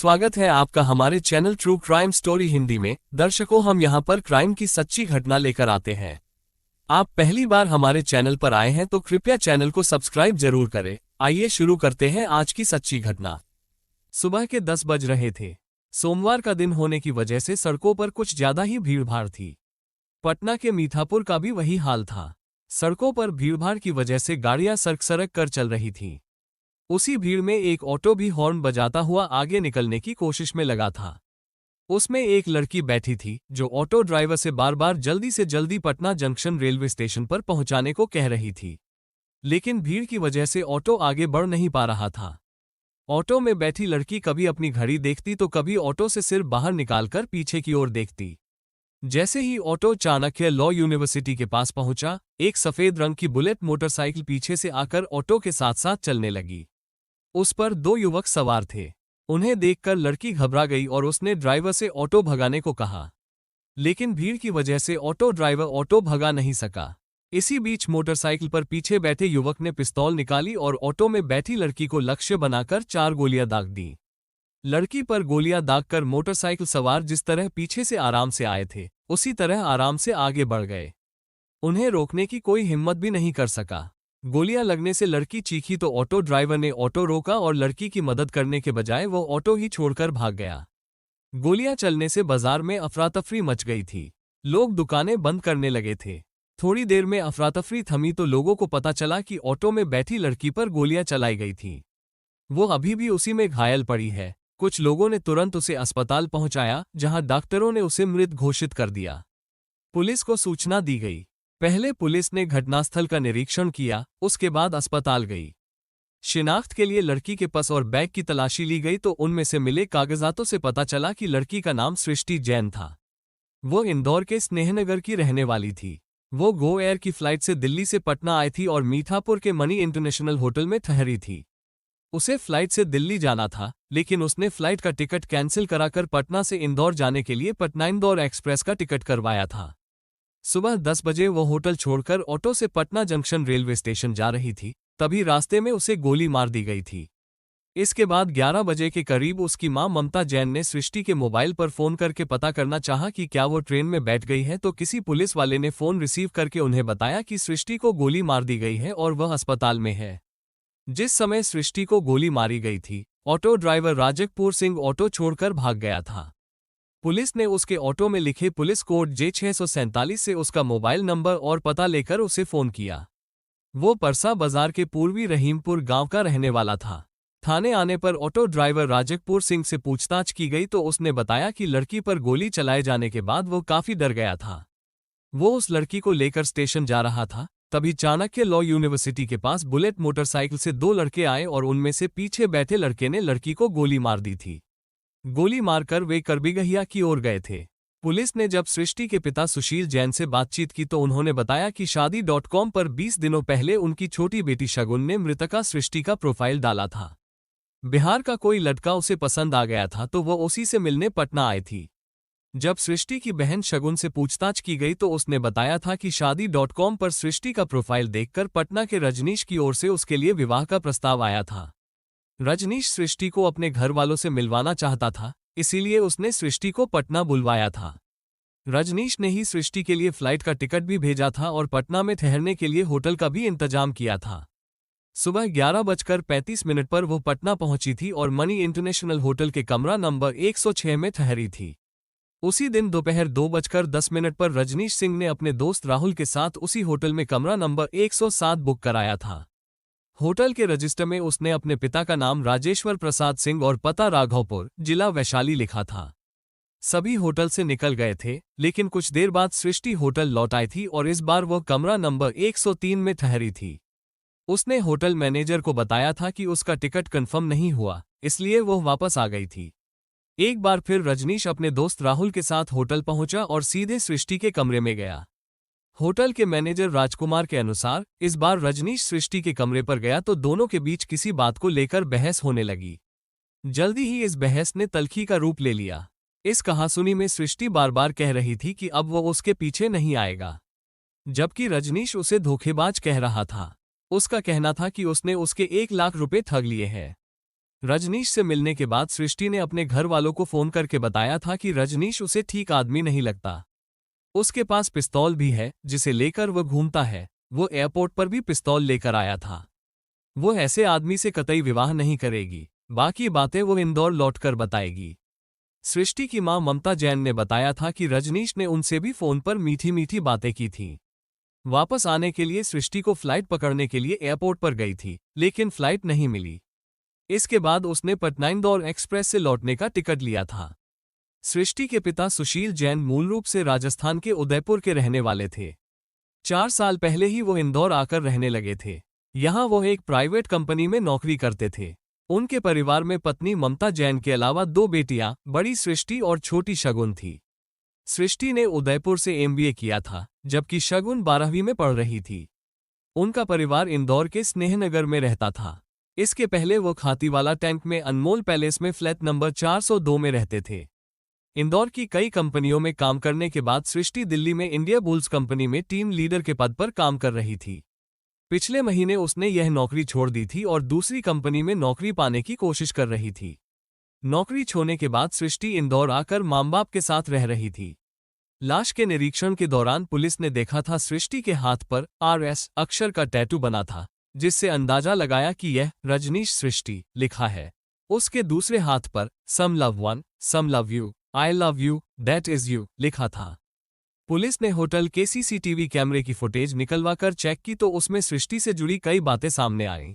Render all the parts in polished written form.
स्वागत है आपका हमारे channel true crime story Hindi में। दर्शकों, हम यहां पर क्राइम की सच्ची घटना लेकर आते हैं। आप पहली बार हमारे चैनल पर आए हैं तो कृपया चैनल को सब्सक्राइब जरूर करें। आइए शुरू करते हैं आज की सच्ची घटना। सुबह के 10 बज रहे थे। सोमवार का दिन होने की वजह से सड़कों पर कुछ ज्यादा ही भीड़भाड़ थी। पटना के मीठापुर का भी वही हाल था। सड़कों पर भीड़भाड़ की वजह से गाड़ियां सरक कर चल रही थीं। उसी भीड़ में एक ऑटो भी हॉर्न बजाता हुआ आगे निकलने की कोशिश में लगा था। उसमें एक लड़की बैठी थी जो ऑटो ड्राइवर से बार बार जल्दी से जल्दी पटना जंक्शन रेलवे स्टेशन पर पहुंचाने को कह रही थी, लेकिन भीड़ की वजह से ऑटो आगे बढ़ नहीं पा रहा था। ऑटो में बैठी लड़की कभी अपनी घड़ी देखती तो कभी ऑटो से सिर बाहर निकालकर पीछे की ओर देखती। जैसे ही ऑटो चाणक्य लॉ यूनिवर्सिटी के पास पहुंचा, एक सफेद रंग की बुलेट मोटरसाइकिल पीछे से आकर ऑटो के साथ साथ चलने लगी। उस पर 2 युवक सवार थे। उन्हें देखकर लड़की घबरा गई और उसने ड्राइवर से ऑटो भगाने को कहा, लेकिन भीड़ की वजह से ऑटो ड्राइवर ऑटो भगा नहीं सका। इसी बीच मोटरसाइकिल पर पीछे बैठे युवक ने पिस्तौल निकाली और ऑटो में बैठी लड़की को लक्ष्य बनाकर 4 गोलियां दाग दी। लड़की पर गोलियां दागकर मोटरसाइकिल सवार जिस तरह पीछे से आराम से आए थे, उसी तरह आराम से आगे बढ़ गए। उन्हें रोकने की कोई हिम्मत भी नहीं कर सका। गोलियां लगने से लड़की चीखी तो ऑटो ड्राइवर ने ऑटो रोका और लड़की की मदद करने के बजाय वो ऑटो ही छोड़कर भाग गया। गोलियां चलने से बाजार में अफरा-तफरी मच गई थी। लोग दुकानें बंद करने लगे थे। थोड़ी देर में अफरा-तफरी थमी तो लोगों को पता चला कि ऑटो में बैठी लड़की पर गोलियां चलाई गई थीं। वो अभी भी उसी में घायल पड़ी है। कुछ लोगों ने तुरंत उसे अस्पताल पहुंचाया, जहां डॉक्टरों ने उसे मृत घोषित कर दिया। पुलिस को सूचना दी गई। पहले पुलिस ने घटनास्थल का निरीक्षण किया, उसके बाद अस्पताल गई। शिनाख्त के लिए लड़की के पर्स और बैग की तलाशी ली गई तो उनमें से मिले कागजातों से पता चला कि लड़की का नाम सृष्टि जैन था। वो इंदौर के स्नेहनगर की रहने वाली थी। वो गो एयर की फ्लाइट से दिल्ली से पटना आई थी और मीठापुर के मनी इंटरनेशनल होटल में ठहरी थी। उसे फ्लाइट से दिल्ली जाना था, लेकिन उसने फ्लाइट का टिकट कैंसिल कराकर पटना से इंदौर जाने के लिए पटना इंदौर एक्सप्रेस का टिकट करवाया था। सुबह 10 बजे वो होटल छोड़कर ऑटो से पटना जंक्शन रेलवे स्टेशन जा रही थी, तभी रास्ते में उसे गोली मार दी गई थी। इसके बाद 11 बजे के करीब उसकी मां ममता जैन ने सृष्टि के मोबाइल पर फोन करके पता करना चाहा कि क्या वो ट्रेन में बैठ गई है, तो किसी पुलिस वाले ने फोन रिसीव करके उन्हें बताया कि सृष्टि को गोली मार दी गई है और वह अस्पताल में है। जिस समय सृष्टि को गोली मारी गई थी, auto driver Raj Kapoor Singh auto छोड़कर भाग गया था। पुलिस ने उसके ऑटो में लिखे पुलिस कोड J647 से उसका मोबाइल नंबर और पता लेकर उसे फोन किया। वो परसा बाजार के पूर्वी रहीमपुर गांव का रहने वाला था। थाने आने पर ऑटो ड्राइवर राजकपूर सिंह से पूछताछ की गई तो उसने बताया कि लड़की पर गोली चलाए जाने के बाद वो काफी डर गया था। वो उस लड़की को लेकर स्टेशन जा रहा था, तभी चाणक्य लॉ यूनिवर्सिटी के पास बुलेट मोटरसाइकिल से 2 लड़के आए और उनमें से पीछे बैठे लड़के ने लड़की को गोली मार दी थी। गोली मारकर वे करबिगहिया की ओर गए थे। पुलिस ने जब सृष्टि के पिता सुशील जैन से बातचीत की तो उन्होंने बताया कि शादी.com पर 20 दिनों पहले उनकी छोटी बेटी शगुन ने मृतका सृष्टि का प्रोफाइल डाला था। बिहार का कोई लड़का उसे पसंद आ गया था तो वो उसी से मिलने पटना आई थी। जब सृष्टि की बहन शगुन से पूछताछ की गई तो उसने बताया था कि शादी.com पर सृष्टि का प्रोफाइल देखकर पटना के रजनीश की ओर से उसके लिए विवाह का प्रस्ताव आया था। रजनीश सृष्टि को अपने घर वालों से मिलवाना चाहता था, इसीलिए उसने सृष्टि को पटना बुलवाया था। रजनीश ने ही सृष्टि के लिए फ्लाइट का टिकट भी भेजा था और पटना में ठहरने के लिए होटल का भी इंतजाम किया था। सुबह 11:35 पर वो पटना पहुंची थी और मनी इंटरनेशनल होटल के कमरा नंबर 106 में ठहरी थी। उसी दिन दोपहर 2:10 पर रजनीश सिंह ने अपने दोस्त राहुल के साथ उसी होटल में कमरा नंबर 107 बुक कराया था। होटल के रजिस्टर में उसने अपने पिता का नाम राजेश्वर प्रसाद सिंह और पता राघवपुर, जिला वैशाली लिखा था। सभी होटल से निकल गए थे, लेकिन कुछ देर बाद सृष्टि होटल लौट आई थी और इस बार वह कमरा नंबर 103 में ठहरी थी। उसने होटल मैनेजर को बताया था कि उसका टिकट कंफर्म नहीं हुआ, इसलिए वह वापस आ गई थी। एक बार फिर रजनीश अपने दोस्त राहुल के साथ होटल पहुंचा और सीधे सृष्टि के कमरे में गया। होटल के मैनेजर राजकुमार के अनुसार इस बार रजनीश सृष्टि के कमरे पर गया तो दोनों के बीच किसी बात को लेकर बहस होने लगी। जल्दी ही इस बहस ने तल्खी का रूप ले लिया। इस कहासुनी में सृष्टि बार बार कह रही थी कि अब वो उसके पीछे नहीं आएगा, जबकि रजनीश उसे धोखेबाज कह रहा था। उसका कहना था कि उसने उसके 1 लाख रुपए ठग लिए हैं। रजनीश से मिलने के बाद सृष्टि ने अपने घर वालों को फोन करके बताया था कि रजनीश उसे ठीक आदमी नहीं लगता। उसके पास पिस्तौल भी है जिसे लेकर वो घूमता है। वो एयरपोर्ट पर भी पिस्तौल लेकर आया था। वो ऐसे आदमी से कतई विवाह नहीं करेगी। बाकी बातें वो इंदौर लौटकर बताएगी। सृष्टि की मां ममता जैन ने बताया था कि रजनीश ने उनसे भी फोन पर मीठी मीठी बातें की थीं। वापस आने के लिए सृष्टि को फ्लाइट पकड़ने के लिए एयरपोर्ट पर गई थी, लेकिन फ्लाइट नहीं मिली। इसके बाद उसने पटना इंदौर एक्सप्रेस से लौटने का टिकट लिया था। सृष्टि के पिता सुशील जैन मूल रूप से राजस्थान के उदयपुर के रहने वाले थे। 4 साल पहले ही वो इंदौर आकर रहने लगे थे। यहाँ वो एक प्राइवेट कंपनी में नौकरी करते थे। उनके परिवार में पत्नी ममता जैन के अलावा 2 बेटियां, बड़ी सृष्टि और छोटी शगुन थी। सृष्टि ने उदयपुर से एमबीए किया था, जबकि शगुन 12वीं में पढ़ रही थी। उनका परिवार इंदौर के स्नेहनगर में रहता था। इसके पहले वो खातीवाला टैंक में अनमोल पैलेस में फ्लैट नंबर 402 में रहते थे। इंदौर की कई कंपनियों में काम करने के बाद सृष्टि दिल्ली में इंडिया बुल्स कंपनी में टीम लीडर के पद पर काम कर रही थी। पिछले महीने उसने यह नौकरी छोड़ दी थी और दूसरी कंपनी में नौकरी पाने की कोशिश कर रही थी। नौकरी छोड़ने के बाद सृष्टि इंदौर आकर मां बाप के साथ रह रही थी। लाश के निरीक्षण के दौरान पुलिस ने देखा था सृष्टि के हाथ पर RS अक्षर का टैटू बना था, जिससे अंदाजा लगाया कि यह रजनीश सृष्टि लिखा है। उसके दूसरे हाथ पर some love one, some love you, I love you, that is you लिखा था। पुलिस ने होटल के सीसीटीवी कैमरे की फुटेज निकलवाकर चेक की तो उसमें सृष्टि से जुड़ी कई बातें सामने आईं।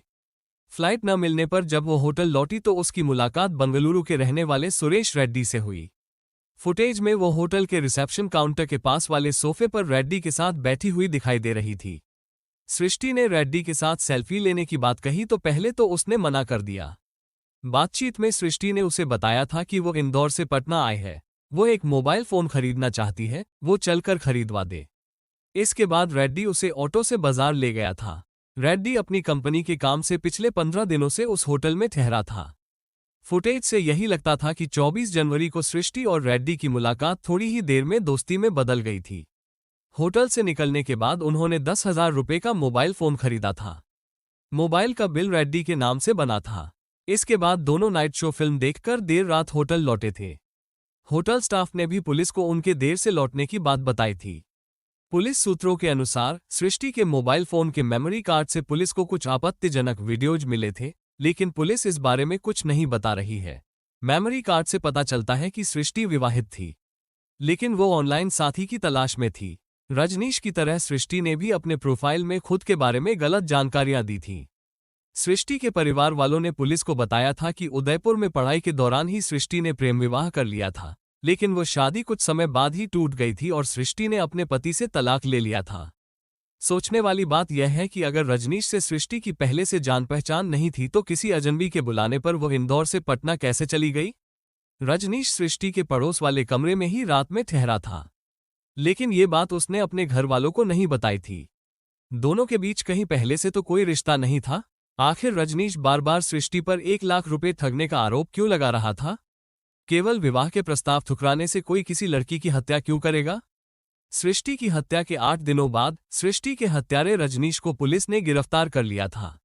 फ्लाइट न मिलने पर जब वो होटल लौटी तो उसकी मुलाकात बंगलुरु के रहने वाले सुरेश रेड्डी से हुई। फुटेज में वो होटल के रिसेप्शन काउंटर के पास वाले सोफे पर रेड्डी के साथ बैठी हुई दिखाई दे रही थी। सृष्टि ने रेड्डी के साथ सेल्फी लेने की बात कही तो पहले तो उसने मना कर दिया। बातचीत में सृष्टि ने उसे बताया था कि वो इंदौर से पटना आए है, वो एक मोबाइल फोन खरीदना चाहती है, वो चलकर खरीदवा दे। इसके बाद रेड्डी उसे ऑटो से बाजार ले गया था। रेड्डी अपनी कंपनी के काम से पिछले 15 दिनों से उस होटल में ठहरा था। फुटेज से यही लगता था कि 24 जनवरी को सृष्टि और रेड्डी की मुलाकात थोड़ी ही देर में दोस्ती में बदल गई थी। होटल से निकलने के बाद उन्होंने 10,000 रुपये का मोबाइल फोन खरीदा था। मोबाइल का बिल रेड्डी के नाम से बना था। इसके बाद दोनों नाइट शो फिल्म देखकर देर रात होटल लौटे थे। होटल स्टाफ ने भी पुलिस को उनके देर से लौटने की बात बताई थी। पुलिस सूत्रों के अनुसार सृष्टि के मोबाइल फोन के मेमोरी कार्ड से पुलिस को कुछ आपत्तिजनक वीडियोज मिले थे, लेकिन पुलिस इस बारे में कुछ नहीं बता रही है। मेमोरी कार्ड से पता चलता है कि सृष्टि विवाहित थी, लेकिन वो ऑनलाइन साथी की तलाश में थी। रजनीश की तरह सृष्टि ने भी अपने प्रोफाइल में खुद के बारे में गलत जानकारियां दी थीं। सृष्टि के परिवार वालों ने पुलिस को बताया था कि उदयपुर में पढ़ाई के दौरान ही सृष्टि ने प्रेम विवाह कर लिया था, लेकिन वो शादी कुछ समय बाद ही टूट गई थी और सृष्टि ने अपने पति से तलाक ले लिया था। सोचने वाली बात यह है कि अगर रजनीश से सृष्टि की पहले से जान पहचान नहीं थी तो किसी अजनबी के बुलाने पर वो इंदौर से पटना कैसे चली गई। रजनीश सृष्टि के पड़ोस वाले कमरे में ही रात में ठहरा था, लेकिन ये बात उसने अपने घर वालों को नहीं बताई थी। दोनों के बीच कहीं पहले से तो कोई रिश्ता नहीं था। आखिर रजनीश बार बार सृष्टि पर 1 लाख रुपए ठगने का आरोप क्यों लगा रहा था? केवल विवाह के प्रस्ताव ठुकराने से कोई किसी लड़की की हत्या क्यों करेगा? सृष्टि की हत्या के 8 दिनों बाद सृष्टि के हत्यारे रजनीश को पुलिस ने गिरफ्तार कर लिया था।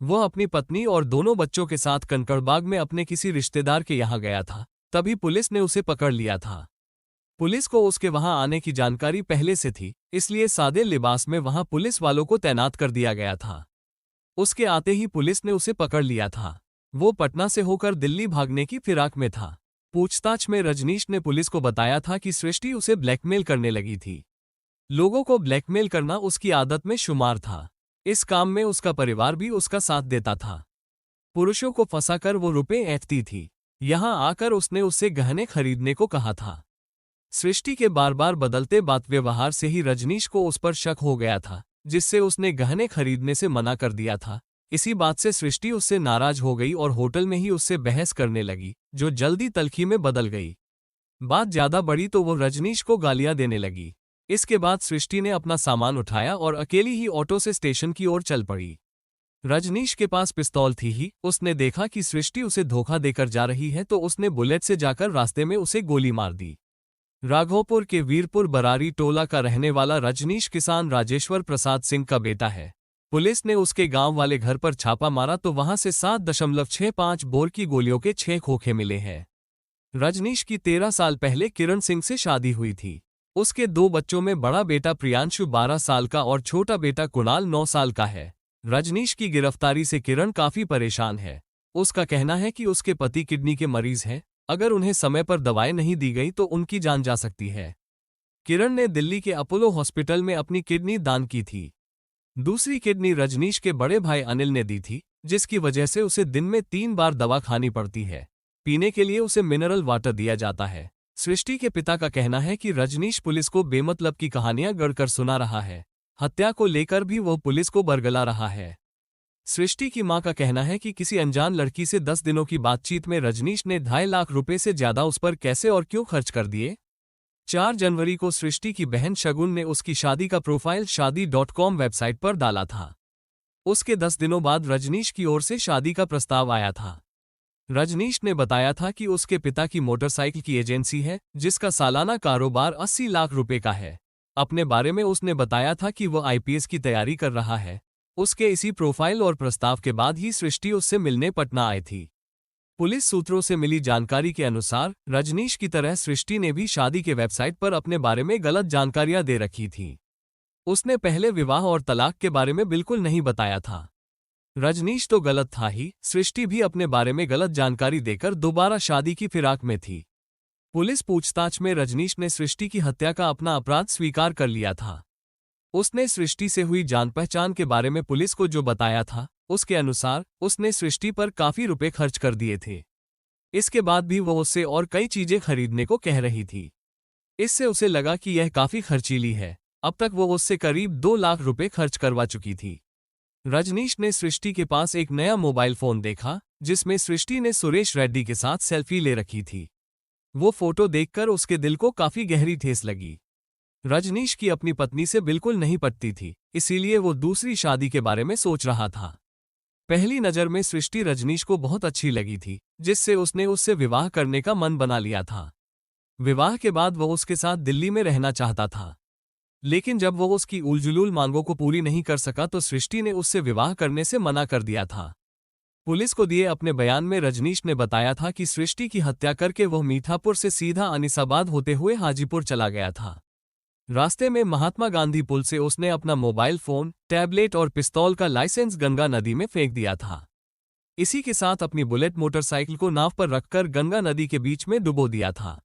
वह अपनी पत्नी और दोनों बच्चों के साथ कंकड़बाग में अपने किसी रिश्तेदार के यहां गया था, तभी पुलिस ने उसे पकड़ लिया था। पुलिस को उसके वहां आने की जानकारी पहले से थी, इसलिए सादे लिबास में वहां पुलिस वालों को तैनात कर दिया गया था। उसके आते ही पुलिस ने उसे पकड़ लिया था। वो पटना से होकर दिल्ली भागने की फिराक में था। पूछताछ में रजनीश ने पुलिस को बताया था कि सृष्टि उसे ब्लैकमेल करने लगी थी। लोगों को ब्लैकमेल करना उसकी आदत में शुमार था। इस काम में उसका परिवार भी उसका साथ देता था। पुरुषों को फंसाकर वो रुपए ऐंठती थी। यहां आकर उसने उससे गहने खरीदने को कहा था। सृष्टि के बार बार बदलते बात व्यवहार से ही रजनीश को उस पर शक हो गया था, जिससे उसने गहने खरीदने से मना कर दिया था। इसी बात से सृष्टि उससे नाराज हो गई और होटल में ही उससे बहस करने लगी, जो जल्दी तल्खी में बदल गई। बात ज्यादा बढ़ी तो वो रजनीश को गालियां देने लगी। इसके बाद सृष्टि ने अपना सामान उठाया और अकेली ही ऑटो से स्टेशन की ओर चल पड़ी। रजनीश के पास पिस्तौल थी ही। उसने देखा कि सृष्टि उसे धोखा देकर जा रही है तो उसने बुलेट से जाकर रास्ते में उसे गोली मार दी। राघोपुर के वीरपुर बरारी टोला का रहने वाला रजनीश किसान राजेश्वर प्रसाद सिंह का बेटा है। पुलिस ने उसके गांव वाले घर पर छापा मारा तो वहां से 7.65 बोर की गोलियों के 6 खोखे मिले हैं। रजनीश की 13 साल पहले किरण सिंह से शादी हुई थी। उसके 2 बच्चों में बड़ा बेटा प्रियांशु 12 साल का और छोटा बेटा कुणाल 9 साल का है। रजनीश की गिरफ्तारी से किरण काफी परेशान है। उसका कहना है कि उसके पति किडनी के मरीज हैं, अगर उन्हें समय पर दवाएं नहीं दी गई तो उनकी जान जा सकती है। किरण ने दिल्ली के अपोलो हॉस्पिटल में अपनी किडनी दान की थी। दूसरी किडनी रजनीश के बड़े भाई अनिल ने दी थी, जिसकी वजह से उसे दिन में 3 बार दवा खानी पड़ती है। पीने के लिए उसे मिनरल वाटर दिया जाता है। सृष्टि के पिता का कहना है कि रजनीश पुलिस को बेमतलब की कहानियां गढ़कर सुना रहा है। हत्या को लेकर भी वो पुलिस को बरगला रहा है। सृष्टि की मां का कहना है कि किसी अनजान लड़की से 10 दिनों की बातचीत में रजनीश ने 2.5 लाख रुपए से ज्यादा उस पर कैसे और क्यों खर्च कर दिए। 4 जनवरी को सृष्टि की बहन शगुन ने उसकी शादी का प्रोफाइल शादी.com वेबसाइट पर डाला था। उसके 10 दिनों बाद रजनीश की ओर से शादी का प्रस्ताव आया था। रजनीश ने बताया था कि उसके पिता की मोटरसाइकिल की एजेंसी है, जिसका सालाना कारोबार 80 लाख रुपए का है। अपने बारे में उसने बताया था कि वो आईपीएस की तैयारी कर रहा है। उसके इसी प्रोफाइल और प्रस्ताव के बाद ही सृष्टि उससे मिलने पटना आई थी। पुलिस सूत्रों से मिली जानकारी के अनुसार रजनीश की तरह सृष्टि ने भी शादी के वेबसाइट पर अपने बारे में गलत जानकारियां दे रखी थी। उसने पहले विवाह और तलाक के बारे में बिल्कुल नहीं बताया था। रजनीश तो गलत था ही, सृष्टि भी अपने बारे में गलत जानकारी देकर दोबारा शादी की फिराक में थी। पुलिस पूछताछ में रजनीश ने सृष्टि की हत्या का अपना अपराध स्वीकार कर लिया था। उसने सृष्टि से हुई जान पहचान के बारे में पुलिस को जो बताया था, उसके अनुसार उसने सृष्टि पर काफी रुपए खर्च कर दिए थे। इसके बाद भी वो उससे और कई चीजें खरीदने को कह रही थी। इससे उसे लगा कि यह काफी खर्चीली है। अब तक वो उससे करीब 2 लाख रुपए खर्च करवा चुकी थी। रजनीश ने सृष्टि के पास एक नया मोबाइल फोन देखा, जिसमें सृष्टि ने सुरेश रेड्डी के साथ सेल्फी ले रखी थी। वो फोटो देखकर उसके दिल को काफी गहरी ठेस लगी। रजनीश की अपनी पत्नी से बिल्कुल नहीं पटती थी, इसीलिए वो दूसरी शादी के बारे में सोच रहा था। पहली नजर में सृष्टि रजनीश को बहुत अच्छी लगी थी, जिससे उसने उससे विवाह करने का मन बना लिया था। विवाह के बाद वो उसके साथ दिल्ली में रहना चाहता था, लेकिन जब वो उसकी उलझुलूल मांगों को पूरी नहीं कर सका तो सृष्टि ने उससे विवाह करने से मना कर दिया था। पुलिस को दिए अपने बयान में रजनीश ने बताया था कि सृष्टि की हत्या करके वो मीठापुर से सीधा अनीसाबाद होते हुए हाजीपुर चला गया था। रास्ते में महात्मा गांधी पुल से उसने अपना मोबाइल फोन, टैबलेट और पिस्तौल का लाइसेंस गंगा नदी में फेंक दिया था। इसी के साथ अपनी बुलेट मोटरसाइकिल को नाव पर रखकर गंगा नदी के बीच में डुबो दिया था।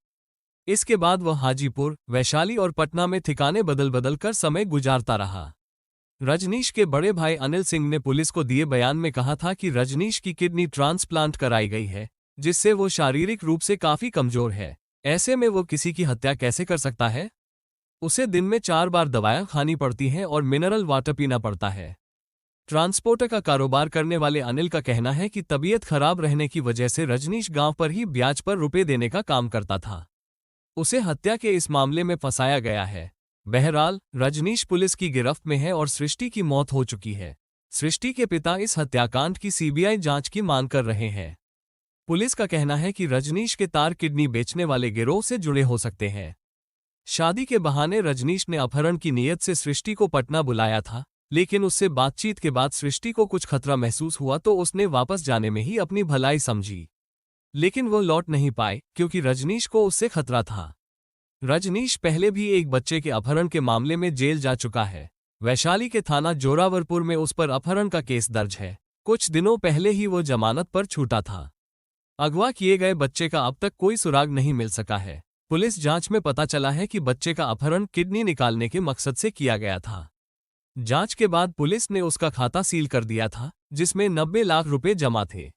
इसके बाद वह हाजीपुर, वैशाली और पटना में ठिकाने बदल बदल कर समय गुजारता रहा। रजनीश के बड़े भाई अनिल सिंह ने पुलिस को दिए बयान में कहा था कि रजनीश की किडनी ट्रांसप्लांट कराई गई है, जिससे वो शारीरिक रूप से काफी कमजोर है। ऐसे में वो किसी की हत्या कैसे कर सकता है? उसे दिन में 4 बार दवाएं खानी पड़ती हैं और मिनरल वाटर पीना पड़ता है। ट्रांसपोर्टर का कारोबार करने वाले अनिल का कहना है कि तबीयत खराब रहने की वजह से रजनीश गांव पर ही ब्याज पर रुपए देने का काम करता था। उसे हत्या के इस मामले में फंसाया गया है। बहरहाल रजनीश पुलिस की गिरफ्त में है और सृष्टि की मौत हो चुकी है। सृष्टि के पिता इस हत्याकांड की सीबीआई जांच की मांग कर रहे हैं। पुलिस का कहना है कि रजनीश के तार किडनी बेचने वाले गिरोह से जुड़े हो सकते हैं। शादी के बहाने रजनीश ने अपहरण की नीयत से सृष्टि को पटना बुलाया था, लेकिन उससे बातचीत के बाद सृष्टि को कुछ खतरा महसूस हुआ तो उसने वापस जाने में ही अपनी भलाई समझी। लेकिन वो लौट नहीं पाए क्योंकि रजनीश को उससे खतरा था। रजनीश पहले भी एक बच्चे के अपहरण के मामले में जेल जा चुका है। वैशाली के थाना जोरावरपुर में उस पर अपहरण का केस दर्ज है। कुछ दिनों पहले ही वो जमानत पर छूटा था। अगवा किए गए बच्चे का अब तक कोई सुराग नहीं मिल सका है। पुलिस जांच में पता चला है कि बच्चे का अपहरण किडनी निकालने के मकसद से किया गया था। जांच के बाद पुलिस ने उसका खाता सील कर दिया था, जिसमें 90 लाख रुपए जमा थे।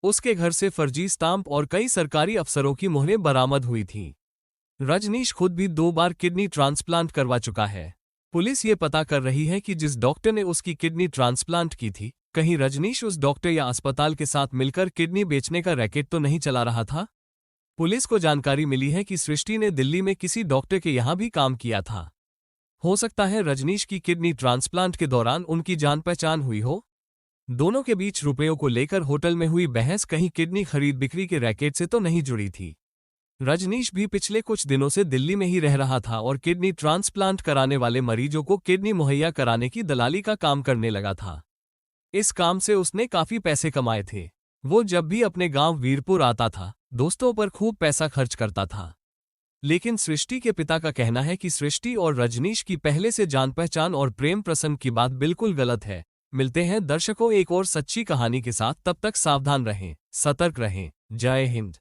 उसके घर से फर्जी स्टाम्प और कई सरकारी अफसरों की मुहरें बरामद हुई थीं। रजनीश खुद भी 2 बार किडनी ट्रांसप्लांट करवा चुका है। पुलिस ये पता कर रही है कि जिस डॉक्टर ने उसकी किडनी ट्रांसप्लांट की थी, कहीं रजनीश उस डॉक्टर या अस्पताल के साथ मिलकर किडनी बेचने का रैकेट तो नहीं चला रहा था। पुलिस को जानकारी मिली है कि सृष्टि ने दिल्ली में किसी डॉक्टर के यहां भी काम किया था। हो सकता है रजनीश की किडनी ट्रांसप्लांट के दौरान उनकी जान पहचान हुई हो। दोनों के बीच रुपयों को लेकर होटल में हुई बहस कहीं किडनी खरीद बिक्री के रैकेट से तो नहीं जुड़ी थी। रजनीश भी पिछले कुछ दिनों से दिल्ली में ही रह रहा था और किडनी ट्रांसप्लांट कराने वाले मरीजों को किडनी मुहैया कराने की दलाली का काम करने लगा था। इस काम से उसने काफी पैसे कमाए थे। वो जब भी अपने गांव वीरपुर आता था, दोस्तों पर खूब पैसा खर्च करता था। लेकिन सृष्टि के पिता का कहना है कि सृष्टि और रजनीश की पहले से जान पहचान और प्रेम प्रसंग की बात बिल्कुल गलत है। मिलते हैं दर्शकों एक और सच्ची कहानी के साथ, तब तक सावधान रहें, सतर्क रहें। जय हिंद।